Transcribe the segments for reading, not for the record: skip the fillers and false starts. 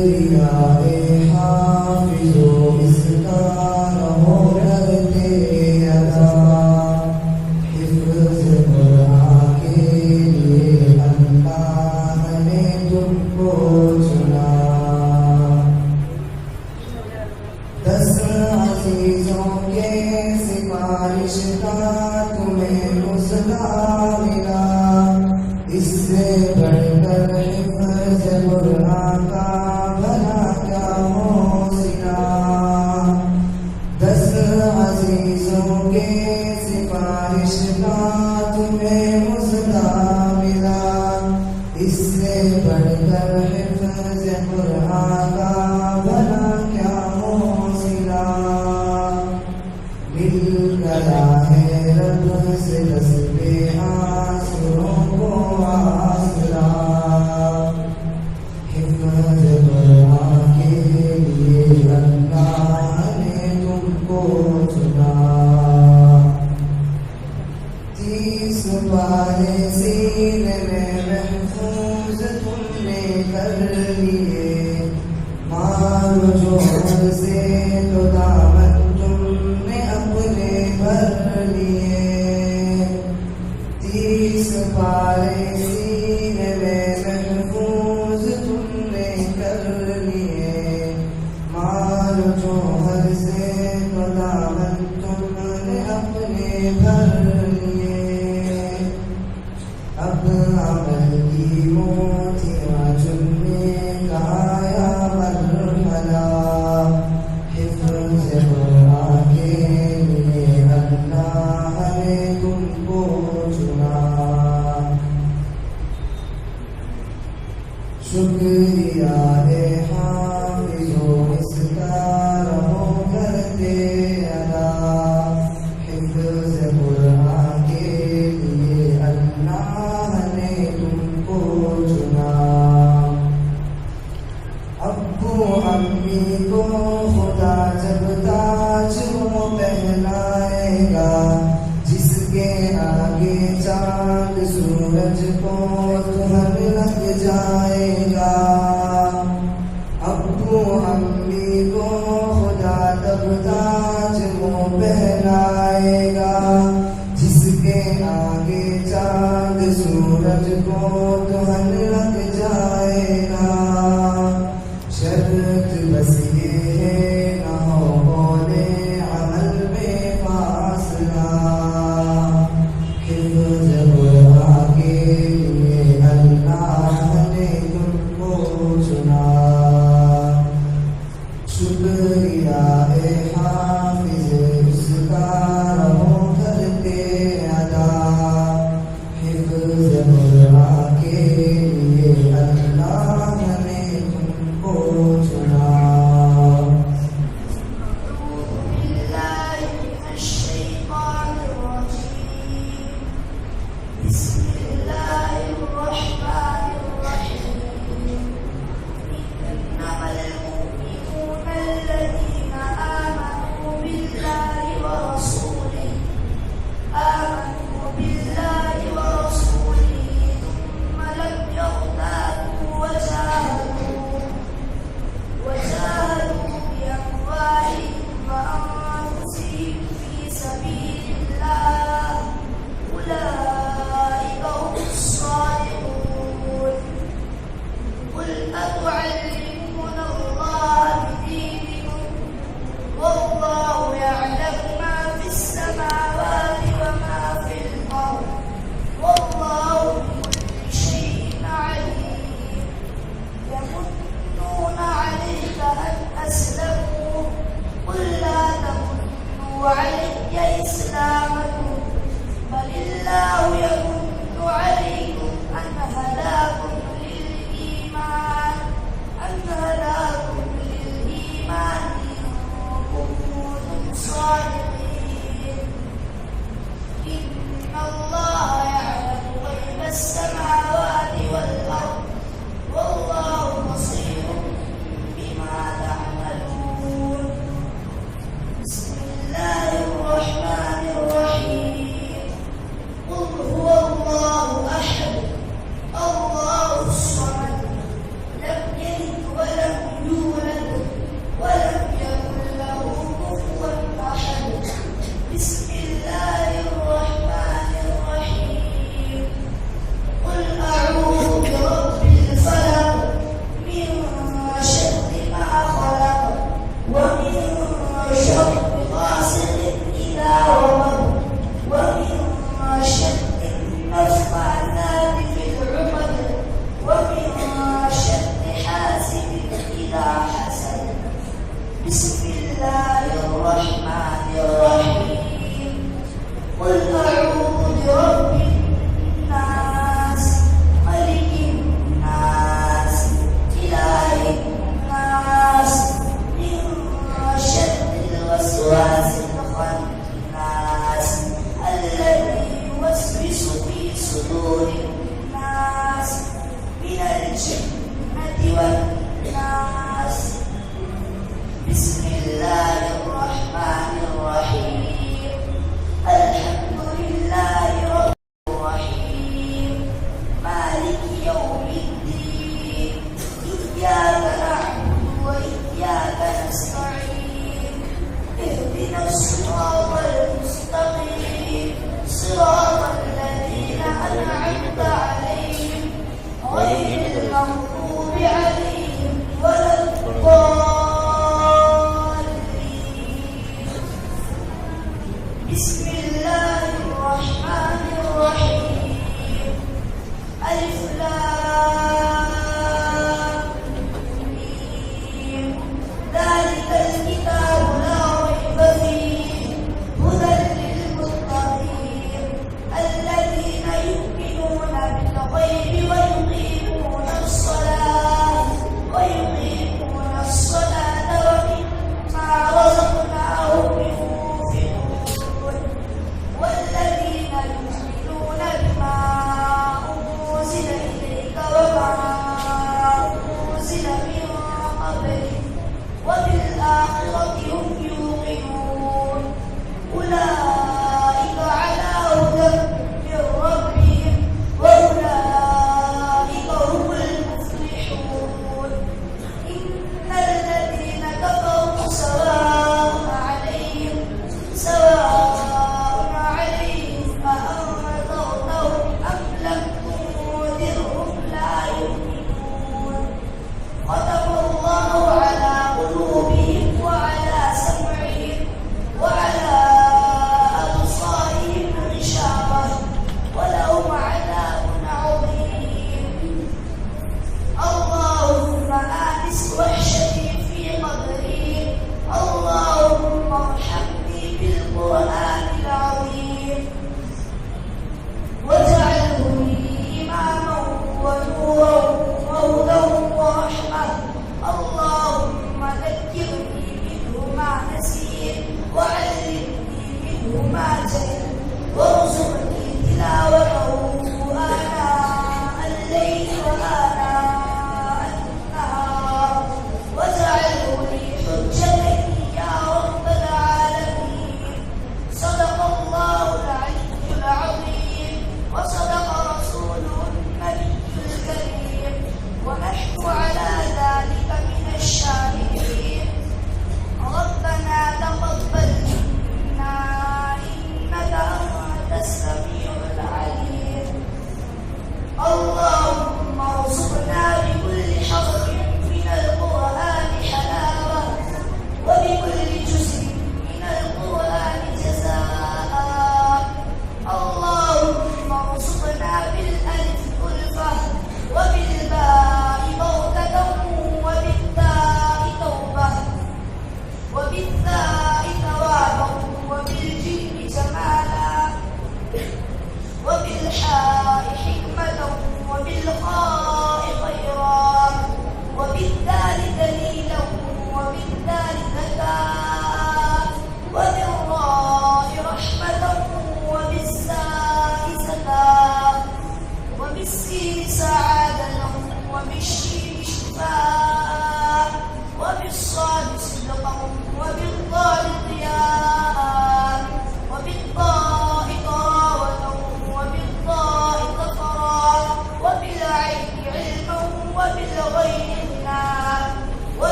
شکریہ اے حافظو اس کا رہو کرتے ادا حفظ قرآن کے لیے اللہ نے تم کو چنا 10 عزیزوں کے سفارش کا تمہیں مصطفیٰ ملا اس سے بڑھ کر حفظ قرآن کا بھلا کیا ہو سنا 10 عزیزوں کے سفارش کا تمہیں مصطفیٰ ملا اس سے بڑھ کر حفظ قرآن کا بھلا کیا ہو سنا مل گیا ہے رب سے دستے آسروں کو آسرا حفظ قرآن کے لیے اللہ نے تم کو چنا 30 پارے سینے میں محفوظ تم نے کر لیے مارو جوہر سے تو دامن تم نے اپنے بھر لیے 30 پارے سینے میں محفوظ تم نے کر لیے مارو جوہر سے تو دامن تم نے اپنے بھر لیے اب عمل کی موتیاں چننے کا یا مرحلہ حفظ قرآن کے لیے اللہ نے تم کو چنا شکریہ اے حافظو اس کا رہو کرتے ادا حفظ قرآن کے لیے اللہ نے تم کو چنا ابو امی کو خدا جب تاج وہ پہنائے گا جس کے آگے چاند سورج کو تہر لگ جائے گا ابو امی کو خدا تب تاج وہ پہنائے گا جس کے آگے چاند سورج کو تہر لگ جائے گا شرط بس یہ ہے نہ ہو بولے عمل میں فاصلہ حفظ قرآن کے لیے اللہ نے تم کو چنا شکریہ اے حافظ اس کا رہو کرتے ادا حفظ قرآن کے لیے اللہ نے تم کو چنا بسم الله الرحمن الرحيم إنما المؤمنون الذين آمنوا بالله ورسوله ثم لم يرتابوا ولا حسد. بسم الله الرحمن الرحيم. قل أعوذ برب الناس ملك الناس إله الناس من شر الوسواس الخناس الذي يوسوس في صدور الناس من الجنة والناس. بسم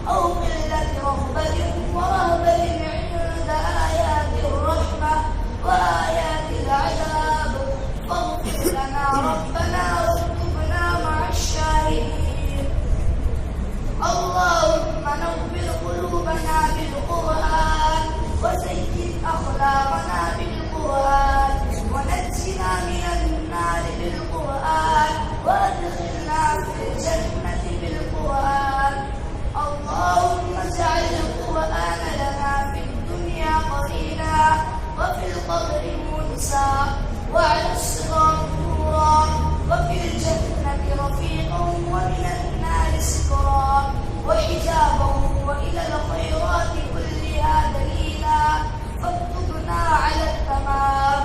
أو قلة رغبة ورهبة عند آيات الرحمة وآيات العذاب فاغفر لنا ربنا واكتبنا مع الشاهدين. اللهم نور قلوبنا بالقرآن وزين أخلاقنا بالقرآن ونجنا من النار بالقرآن وادخلنا في الجنة بالقرآن. اللهم اجعل القرآن لنا في الدنيا قرينا وفي القبر منسى وعلى الصراط نورا وفي الجنة رفيقا ومن النار سترا وحجابا وإلى الخيرات كلها دليلا. فاكتبنا على التمام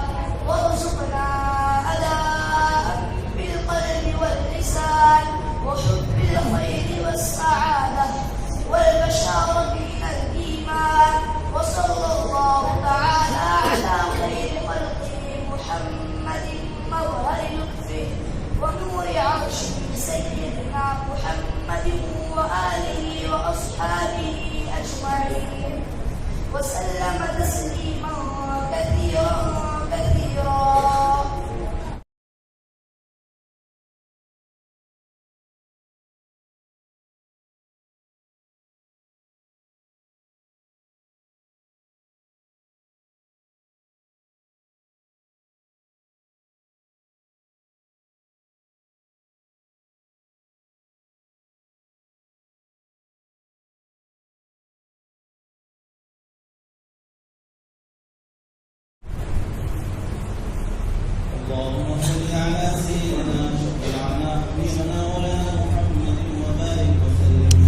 وارزقنا أداء بالقلب واللسان وحب الخير والسعادة والبشارة من الإيمان. وصلى الله تعالى على خير خلقه محمد مظهر لطفه ونور عرشه سيدنا محمد وآله وأصحابه أجمعين وسلم تسليما كثيرا كثيرا. اللهم صل على سيدنا شفيعنا حبيبنا مولانا محمد وبارك وسلم.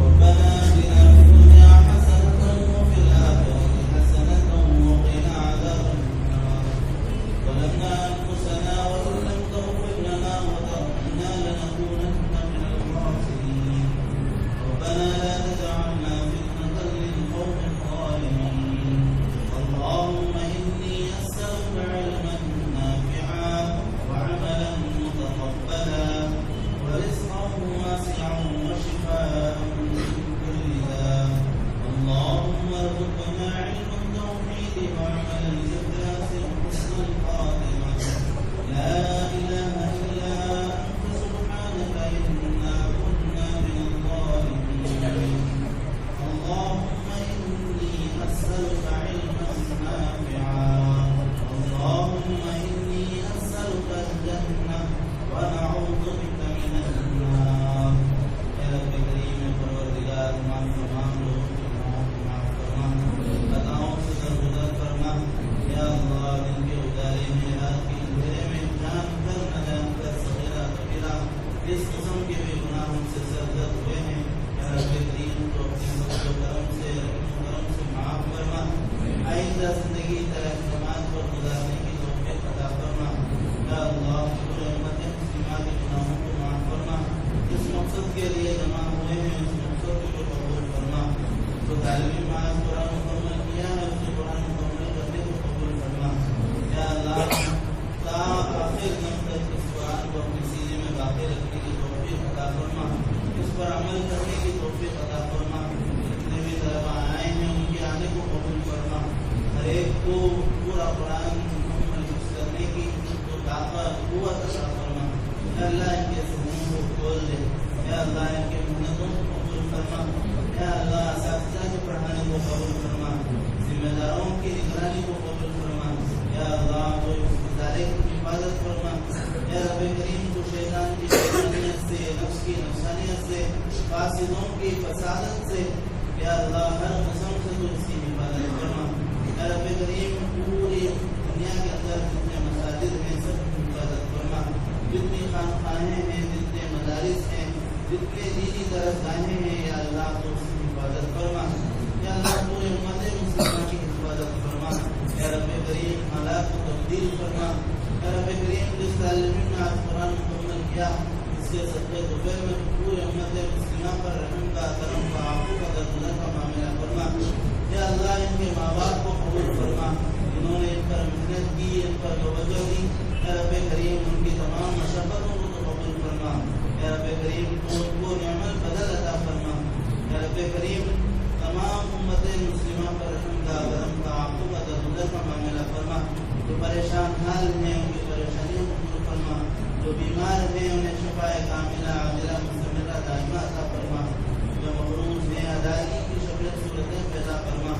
ربنا اتنا في الدنيا حسنة وفي الآخرة حسنة وقنا عذاب النار. ظلمنا أنفسنا وإن لم تغفر لنا وترحمنا لنكونن من الخاسرين. ربنا لا تجعلنا فتنة للقوم الظالمين. اللهم إني أسألك علما نافعا وعملا متقبلا ورزقا واسعا وشفاء من كل داء. اللهم ارزقنا علم التوحيد وعمل الإخلاص وحسن الخاتمة. لا إله إلا أنت سبحانك إنا كنا من الظالمين. اللهم إني أسألك علما نافعا. اللهم إني أسألك الجنة ونعوذ بك من النار. يا رب كريم پروردگار تمام لوگوں کے گناہوں کو معاف فرما، خطاؤں سے درگزر فرما. یا اللہ دن کے اجالے میں رات کے اندھیرے میں جان کر نہ جان کر صغیرہ کبیرہ اس قسم کے بھی گناہوں سے سرزد ہوئے ہیں. یا رب کریم تو اپنے فضل و کرم سے معاف فرما. آئندہ زندگی طرح نماز پر گزارنے کی توفیق عطا فرما. یا اللہ پورے امت مسلمہ کے گناہوں کو معاف فرما. جس مقصد کے لیے جمع ہوئے ہیں اس مقصد کو قبول فرما. جو تعلیمی معاذ قرآن مکمل کیا ہے اسے قرآن مکمل کرنے کو قبول فرما. یا اللہ تا آخر دم تک اس قرآن کو اپنے سینے میں باقی رکھنے کی توفیق عطا فرما. اس پر عمل کرنے کی توفیق عطا فرما. جتنے بھی طلبہ آئے ہیں ان کے آنے کو قبول فرما. ہر ایک کو پورا قرآن مکمل حفظ کرنے کی جو طاقت قوت عطا فرما. یا اللہ ان کے ذہنوں کو کھول دے. یا اللہ ان کے محنتوں کو قبول فرما. یا اللہ اساتذہ کے پڑھانے کو قبول فرما. ذمہ داروں کی نگرانی کو قبول فرما. یا اللہ تو اس ادارے کی حفاظت فرما. یا رب کریم تو شیطان کی شیطانیت سے، نفس کی نفسانیت سے، فاسدوں کی فسادت سے، یا اللہ ہر قسم سے تو اس کی حفاظت فرما. یا رب کریم پوری دنیا کے اندر جتنے مساجد ہیں سب کی حفاظت فرما. جتنی خانقاہیں ہیں، جتنے مدارس ہیں، جتنے دینی درسگاہیں ہیں، یا اللہ تو اس کی حفاظت فرما. یا اللہ پورے امت مسلمہ کی حفاظت فرما. یا رب کریم حالات کو تبدیل فرما. یا رب کریم جس طالبین نے آج قرآن مکمل کیا اس کے صدقے دوپہر میں پورے امت مسلمہ پر رحم کا، کرم کا، عفو کا، درگزر کا معاملہ فرما. یا اللہ ان کے ماں باپ کو قبول فرما. انہوں نے ان پر محنت کی، ان پر توجہ دی. یا رب کریم ان کی تمام مشقتوں کو تو قبول فرما. یا رب کریم کو نعمت بدل عطا فرما. یا پریشان حال ہیں ان کی پریشانیوں کو دور فرما، جو بیمار ہیں انہیں شفا کاملہ عاجلہ مستمرہ دائمہ عطا فرما، جو مقروض ہیں ادائیگی کی شکل صورتیں پیدا فرما۔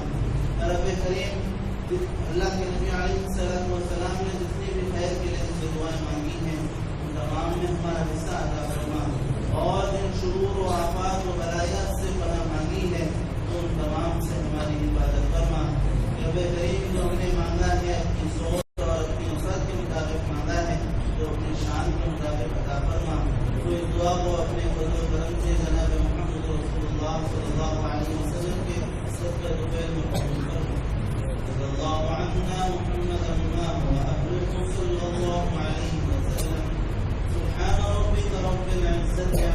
رب کریم اللہ کے نبی علیہ السلام نے جتنی بھی خیر کے لیے سے دعائیں مانگی ہیں ان تمام میں ہمارا حصہ عطا فرما، اور جن شرور و آفات و بلایات سے پناہ مانگی ہے تو ان تمام سے ہماری حفاظت فرما۔ رب کریم جو ہم نے مانگا ہے اپنی سوچ اور اپنی وسعت کے مطابق مانگا ہے جو اپنی شان کے مطابق عطا فرما، تو اس دعا کو اپنے فضل و کرم سے جناب محمد رسول اللہ صلی اللہ علیہ وسلم کے صدقہ دوپہر میں قبول فرما۔ صلی اللہ عنا محمد ما هو أهله صلی اللہ علیہ وسلم۔ سبحان ربك رب العزة